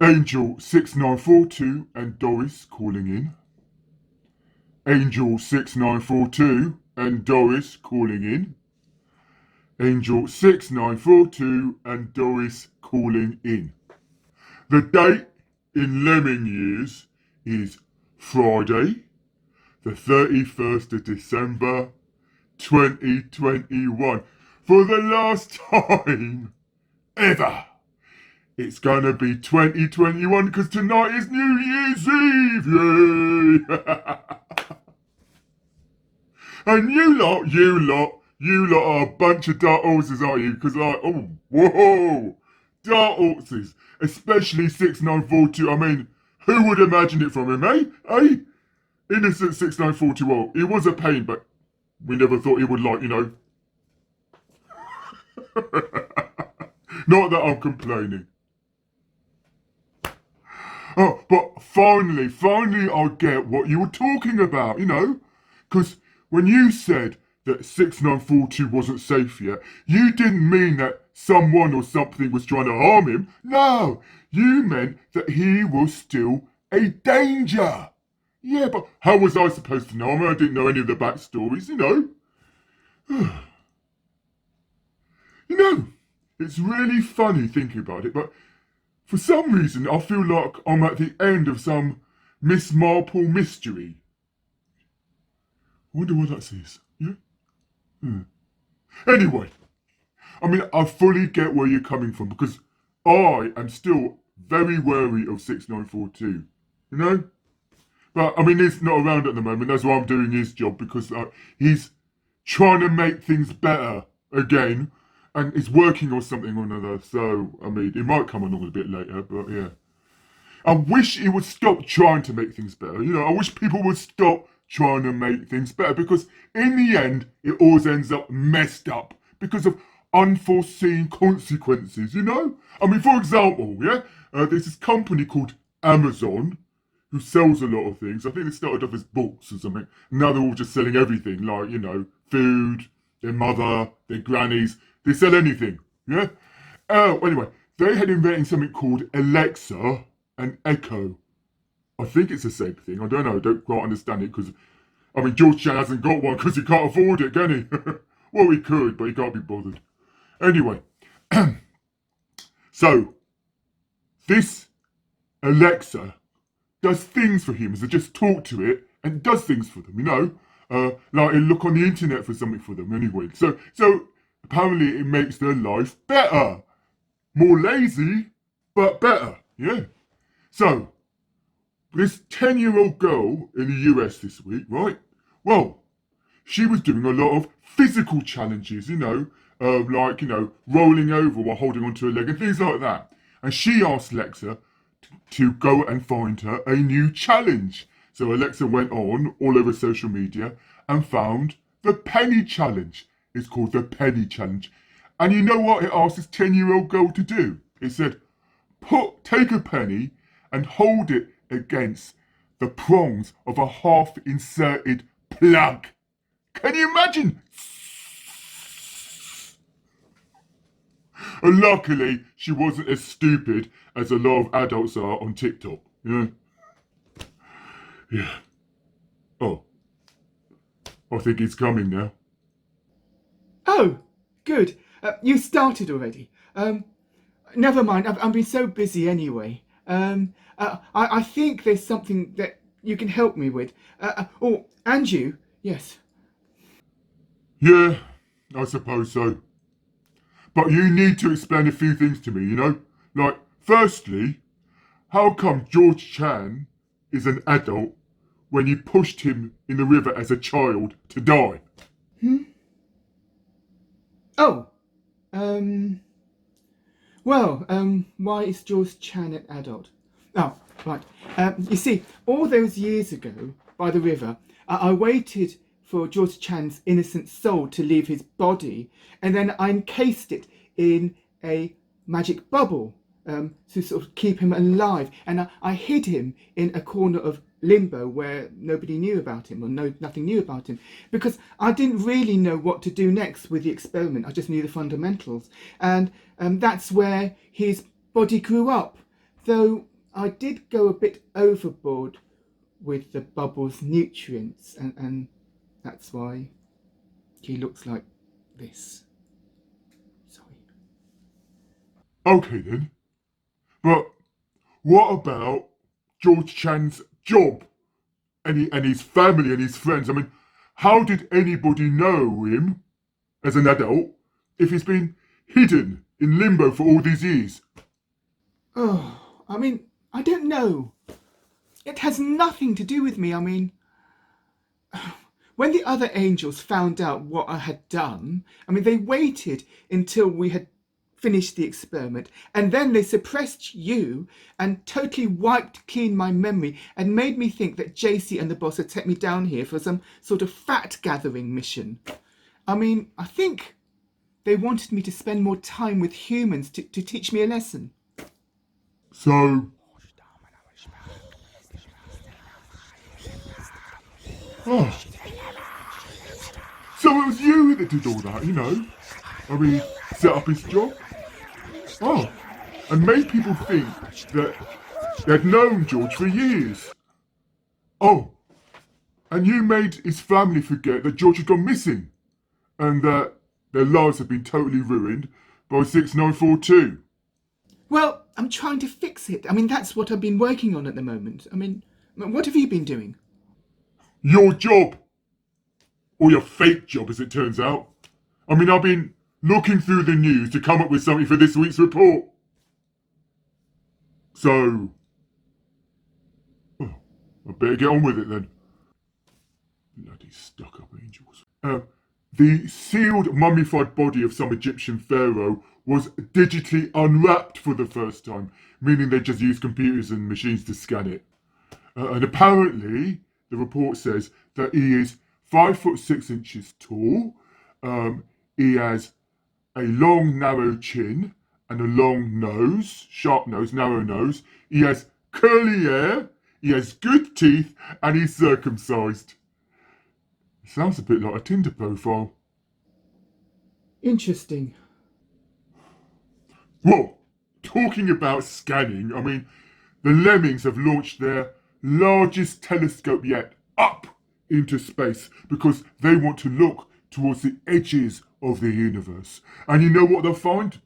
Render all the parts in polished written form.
Angel-6942 and Doris calling in. Angel-6942 and Doris calling in. Angel-6942 and Doris calling in. The date in lemming years is Friday, the 31st of December, 2021. For the last time ever. It's gonna be 2021 because tonight is New Year's Eve, yay! And you lot are a bunch of dark horses, aren't you? Because whoa, dark horses, especially 6942. I mean, who would imagine it from him, eh? Eh? Innocent 6942. Well, he was a pain, but we never thought he would Not that I'm complaining. Oh, but finally, I get what you were talking about, Because when you said that 6942 wasn't safe yet, you didn't mean that someone or something was trying to harm him. No, you meant that he was still a danger. Yeah, but how was I supposed to know? I mean, I didn't know any of the backstories, It's really funny thinking about it, but for some reason, I feel like I'm at the end of some Miss Marple mystery. I wonder what that says. Yeah? Anyway, I mean, I fully get where you're coming from because I am still very wary of 6942, But, I mean, he's not around at the moment. That's why I'm doing his job because he's trying to make things better again. And it's working on something or another, so, I mean, it might come along a bit later, but yeah. I wish he would stop trying to make things better, I wish people would stop trying to make things better, because in the end, it always ends up messed up, because of unforeseen consequences, I mean, for example, there's this company called Amazon, who sells a lot of things. I think they started off as books or something, now they're all just selling everything, like, food, their mother, their grannies. They sell anything, yeah? Anyway, they had invented something called Alexa and Echo. I think it's the same thing. I don't know. I don't quite understand it because, I mean, George Chan hasn't got one because he can't afford it, can he? Well, he could, but he can't be bothered. Anyway, so, this Alexa does things for humans. They just talk to it and does things for them, like it'll look on the internet for something for them anyway. So apparently it makes their life better. More lazy, but better, yeah? So, this 10-year-old girl in the US this week, right? Well, she was doing a lot of physical challenges, like, rolling over while holding onto her leg and things like that. And she asked Alexa to go and find her a new challenge. So Alexa went on all over social media and found the penny challenge. It's called the penny challenge. And you know what it asked this 10-year-old girl to do? It said, take a penny and hold it against the prongs of a half-inserted plug. Can you imagine? And luckily, she wasn't as stupid as a lot of adults are on TikTok. Yeah. Oh, I think he's coming now. Oh, good. You started already. Never mind. I've been so busy anyway. I think there's something that you can help me with. And you, yes. Yeah, I suppose so. But you need to explain a few things to me, Like, firstly, how come George Chan is an adult when you pushed him in the river as a child to die? Oh, why is George Chan an adult? Oh, right. You see, all those years ago, by the river, I waited for George Chan's innocent soul to leave his body, and then I encased it in a magic bubble to sort of keep him alive. And I hid him in a corner of limbo where nobody knew about him, or nothing knew about him, because I didn't really know what to do next with the experiment. I just knew the fundamentals, and that's where his body grew up. Though I did go a bit overboard with the bubble's nutrients, and that's why he looks like this. Sorry. Okay then. But what about George Chan's job and his family and his friends? I mean, how did anybody know him as an adult if he's been hidden in limbo for all these years? Oh, I mean, I don't know. It has nothing to do with me. I mean, when the other angels found out what I had done, I mean, they waited until we had finished the experiment, and then they suppressed you and totally wiped clean my memory and made me think that JC and the boss had set me down here for some sort of fat gathering mission. I mean, I think they wanted me to spend more time with humans to teach me a lesson. So, oh, so it was you that did all that, you know? I mean, set up his job? Oh, and made people think that they'd known George for years. Oh, and you made his family forget that George had gone missing and that their lives had been totally ruined by 6942. Well, I'm trying to fix it. I mean, that's what I've been working on at the moment. I mean, what have you been doing? Your job! Or your fake job, as it turns out. I mean, I've been looking through the news to come up with something for this week's report. So, well, I better get on with it then. Bloody stuck-up angels. The sealed mummified body of some Egyptian pharaoh was digitally unwrapped for the first time, meaning they just used computers and machines to scan it. And apparently, the report says that he is 5'6" tall. He has a long, narrow chin and a long nose, sharp nose, narrow nose. He has curly hair. He has good teeth, and he's circumcised. Sounds a bit like a Tinder profile. Interesting. Well, talking about scanning, I mean, the Lemmings have launched their largest telescope yet up into space because they want to look towards the edges of the universe. And you know what they'll find?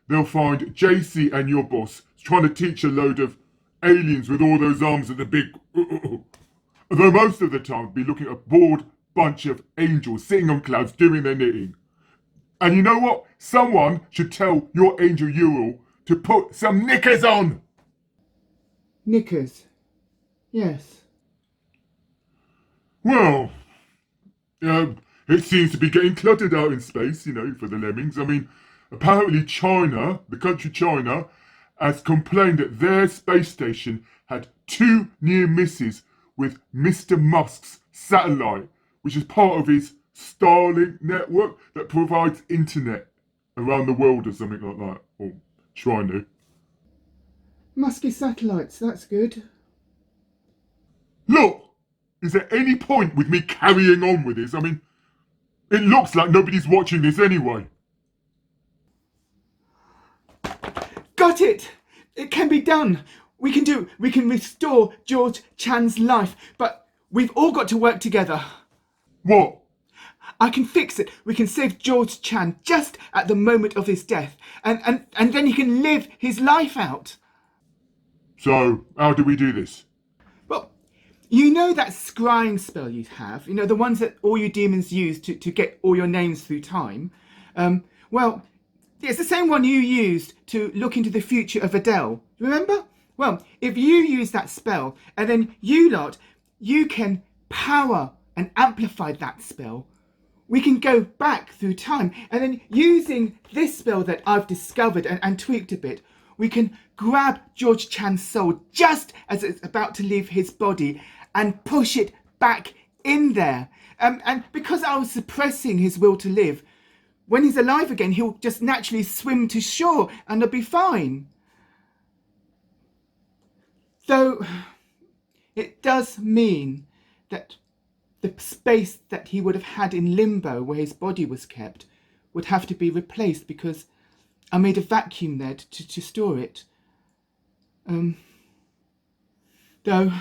They'll find JC and your boss trying to teach a load of aliens with all those arms and the big... Though most of the time they'll be looking at a bored bunch of angels sitting on clouds doing their knitting. And you know what? Someone should tell your angel Ural to put some knickers on. Knickers. Yes. Well, it seems to be getting cluttered out in space, you know, for the Lemmings. I mean, apparently China, the country China, has complained that their space station had 2 near misses with Mr. Musk's satellite, which is part of his Starlink network that provides internet around the world or something like that. Or trying to. Musky satellites, that's good. Look! Is there any point with me carrying on with this? I mean, it looks like nobody's watching this anyway. Got it! It can be done. We can restore George Chan's life, but we've all got to work together. What? I can fix it. We can save George Chan just at the moment of his death, and then he can live his life out. So, how do we do this? Well, you know that scrying spell you have, you know, the ones that all you demons use to get all your names through time. Well, it's the same one you used to look into the future of Adele. Remember? Well, if you use that spell, and then you can power and amplify that spell, we can go back through time, and then using this spell that I've discovered and tweaked a bit, we can grab George Chan's soul just as it's about to leave his body and push it back in there. And because I was suppressing his will to live, when he's alive again, he'll just naturally swim to shore and it'll be fine. Though it does mean that the space that he would have had in limbo where his body was kept would have to be replaced because I made a vacuum there to store it. Though,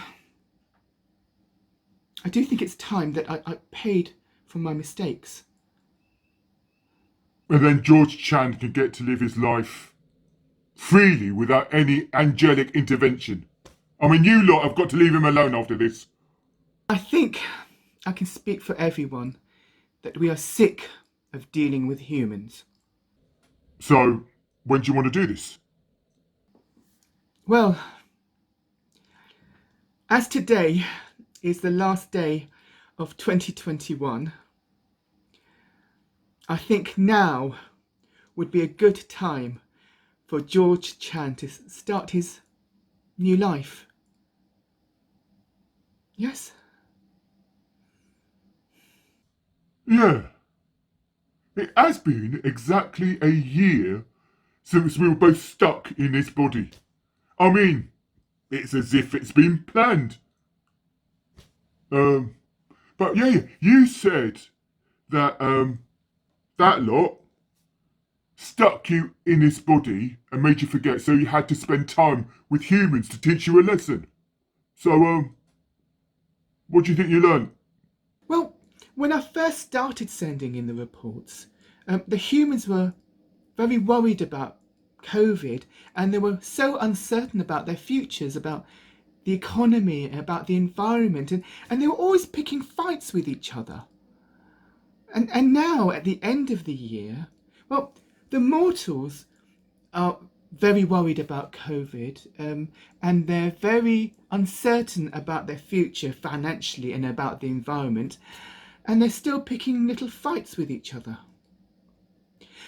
I do think it's time that I paid for my mistakes. And then George Chan can get to live his life freely without any angelic intervention. I mean, you lot have got to leave him alone after this. I think I can speak for everyone that we are sick of dealing with humans. So, when do you want to do this? Well, as today is the last day of 2021, I think now would be a good time for George Chan to start his new life. Yes? Yeah. It has been exactly a year since we were both stuck in this body. I mean, it's as if it's been planned. But yeah, you said that, that lot stuck you in this body and made you forget, so you had to spend time with humans to teach you a lesson. So, what do you think you learned? Well, when I first started sending in the reports, the humans were very worried about COVID, and they were so uncertain about their futures, about the economy, about the environment, and they were always picking fights with each other. And now, at the end of the year, well, the mortals are very worried about COVID, and they're very uncertain about their future financially and about the environment, and they're still picking little fights with each other.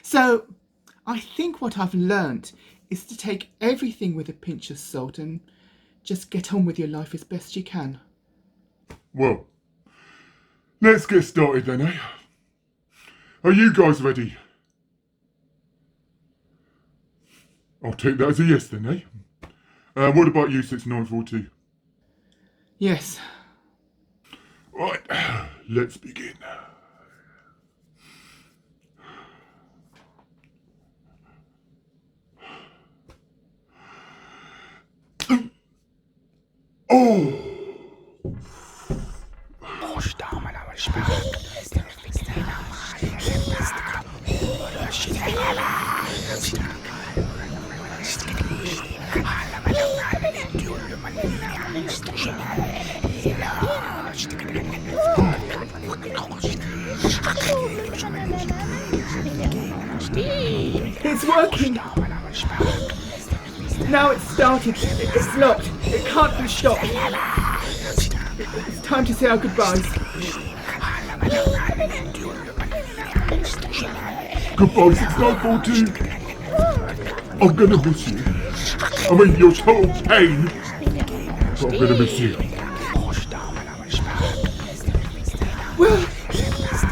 So I think what I've learnt is to take everything with a pinch of salt and just get on with your life as best you can. Well, let's get started then, eh? Are you guys ready? I'll take that as a yes then, eh? What about you, 6942? Yes. Right, let's begin. Oh! It's working! Now it's started. It's locked. It can't be stopped. It's time to say our goodbyes. Goodbye, 6942. I'm gonna miss you. I mean, you're total pain, but I'm gonna miss you. Well,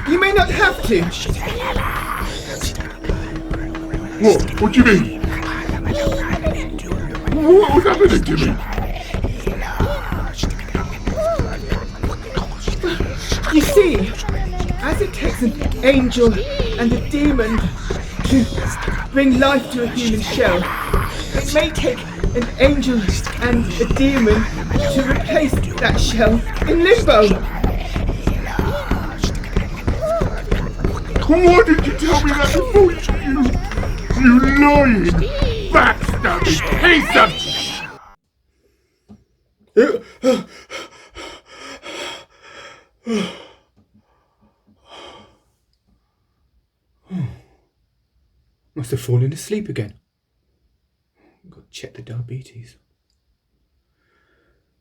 you may not have to. What? What do you mean? What was happening to me? You see, as it takes an angel and a demon to bring life to a human shell, it may take an angel and a demon to replace that shell in limbo. Why did you tell me that before you lying, backstabbing piece of... Must have fallen asleep again. Got to check the diabetes.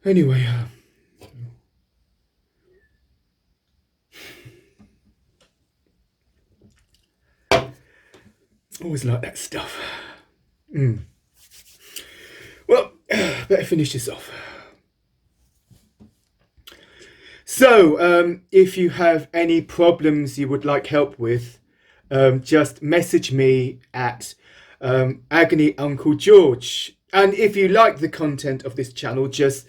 Anyway, always like that stuff. Well, better finish this off. So, if you have any problems you would like help with, just message me at Agony Uncle George. And if you like the content of this channel, just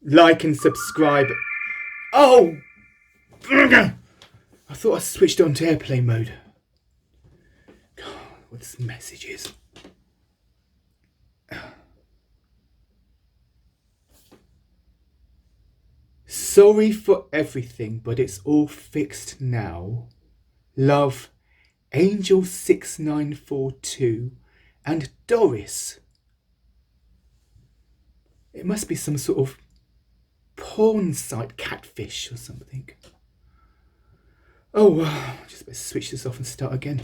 like and subscribe. Oh! I thought I switched on to airplane mode. God, what's messages? Sorry for everything, but it's all fixed now. Love, Angel-6942 and Doris. It must be some sort of porn site catfish or something. Oh, just better switch this off and start again.